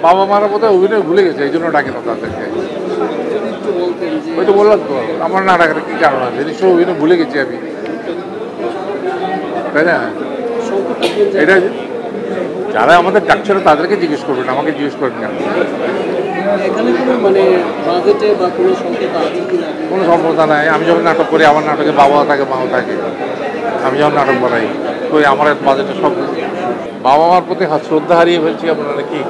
বাবা মারা বোধহয় অভিনয় ভুলে গেছে, এই জন্য ডাকে না তাদেরকে। ওই তো বললাম তো, আমার না ডাকার কি কারণ আছে, নিশ্চয় অভিনয় ভুলে গেছি আমি, তাই না? এটা যারা আমাদের ডাকছিল তাদেরকে জিজ্ঞেস করবেন, আমাকে জিজ্ঞেস করবেন কেন? কোনো সম্পর্কতা নাই। আমি যখন নাটক করি, আমার নাটকে বাবাও থাকে, মাও থাকে। আমি যখন নাটক বানাই, তো আমার বাজেটে সব বাবা মার প্রতি শ্রদ্ধা হারিয়ে ফেলছি আমরা নাকি।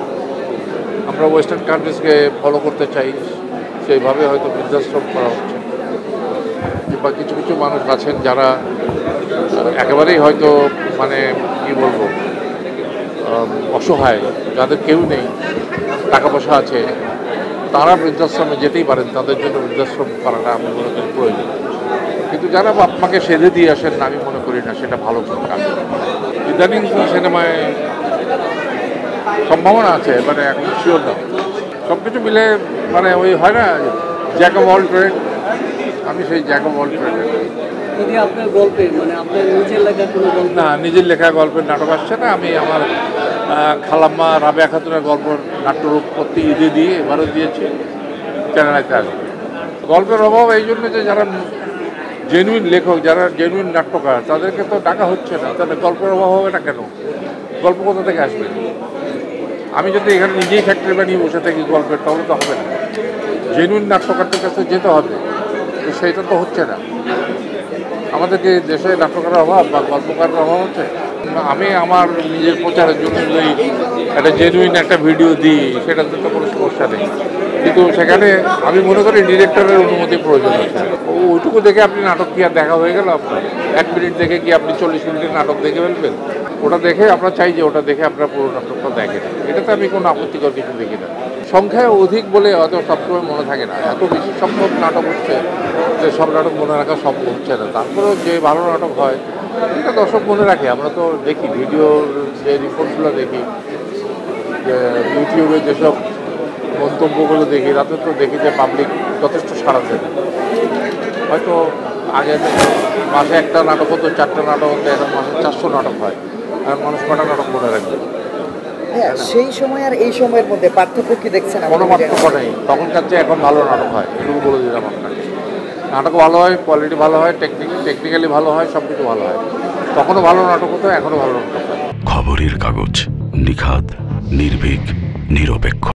আমরা ওয়েস্টার্ন কান্ট্রিজকে ফলো করতে চাই, সেইভাবে হয়তো বৃদ্ধাশ্রম করা হচ্ছে। বা কিছু কিছু মানুষ আছেন যারা একেবারেই হয়তো মানে কি বলবো, অসহায়, যাদের কেউ নেই, টাকা পয়সা আছে, তারা বৃদ্ধাশ্রমে যেতেই পারেন। তাদের জন্য বৃদ্ধাশ্রম করাটা আমি মনে করি প্রয়োজন। কিন্তু যারা বাপ মাকে সেধে দিয়ে আসেন, আমি মনে করি না সেটা ভালো কোনো কাজ। ইদানিং সিনেমায় সম্ভাবনা আছে, মানে এখন শিওর না। সব কিছু মিলে মানে ওই হয় না, জ্যাক অফ অল ট্রেড, আমি সেই জ্যাক অফ অল ট্রেড। আপনার গল্পে মানে আপনার নিজের লেখা কোনো গল্প না, নিজের লেখা গল্পের নাটক আসছে না। আমি আমার খালাম্মা রাবেয়া খাতুনের গল্প নাট্যরূপ প্রতি ঈদে দিয়ে এবারও দিয়েছি, চ্যানেলাইতে আসবে। গল্পের অভাব এই জন্য যে যারা জেনুইন লেখক, যারা জেনুইন নাট্যকার, তাদেরকে তো ডাকা হচ্ছে না। তাহলে গল্পের অভাব হবে না কেন? গল্প কোথা থেকে আসবে? আমি যদি এখানে নিজেই ফ্যাক্টরি বানিয়ে বসে থাকি গল্পের, তাহলে তো হবে না। জেনুইন নাট্যকারদের কাছে যেতে হবে, তো সেইটা তো হচ্ছে না। আমাদেরকে দেশে নাট্যকারের অভাব বা গল্পকারের অভাব হচ্ছে। আমি আমার নিজের প্রচারের জন্য যদি একটা জেনুইন একটা ভিডিও দিই, সেটাতে তো কোনো সমস্যা নেই। কিন্তু সেখানে আমি মনে করি ডিরেক্টরের অনুমতি প্রয়োজন আছে। ওইটুকু দেখে আপনি নাটক কি আর দেখা হয়ে গেল আপনার? 1 মিনিট দেখে কি আপনি 40 মিনিটের নাটক দেখে ফেলবেন? ওটা দেখে আমরা চাই যে ওটা দেখে আপনার পুরো নাটকটা দেখেন। এটাতে আমি কোনো আপত্তিকর কিছু দেখি না। সংখ্যায় অধিক বলে হয়তো সবসময় মনে থাকে না। এত বেশি সংখ্যক নাটক হচ্ছে যে সব নাটক মনে রাখা সম্ভব হচ্ছে না। তারপরেও যে ভালো নাটক হয় এটা দর্শক মনে রাখে। আমরা তো দেখি ভিডিওর যে রিপোর্টগুলো দেখি, যে ইউটিউবে যেসব মন্তব্যগুলো দেখি, তাতে তো দেখি যে পাবলিক যথেষ্ট সাড়া দেয়। হয়তো আগে মাসে একটা নাটক হতো, 4টা নাটক হতো, এখন মাসে 400 নাটক হয়। আর মানুষ কটা নাটক মনে রাখবে? হ্যাঁ, সেই সময় আর এই সময়ের মধ্যে পার্থক্য কি দেখছেন? কোনো পার্থক্য নেই। তখনকার চেয়ে এখন ভালো নাটক হয়, এটুকু বলে দিলাম আপনাকে। নাটক ভালো হয়, কোয়ালিটি ভালো হয়, টেকনিক্যালি ভালো হয়, সব কিছু ভালো হয়। তখনও ভালো নাটক হতো, এখনও ভালো নাটক হয়। খবরের কাগজ, নিখাদ, নির্ভীক, নিরপেক্ষ।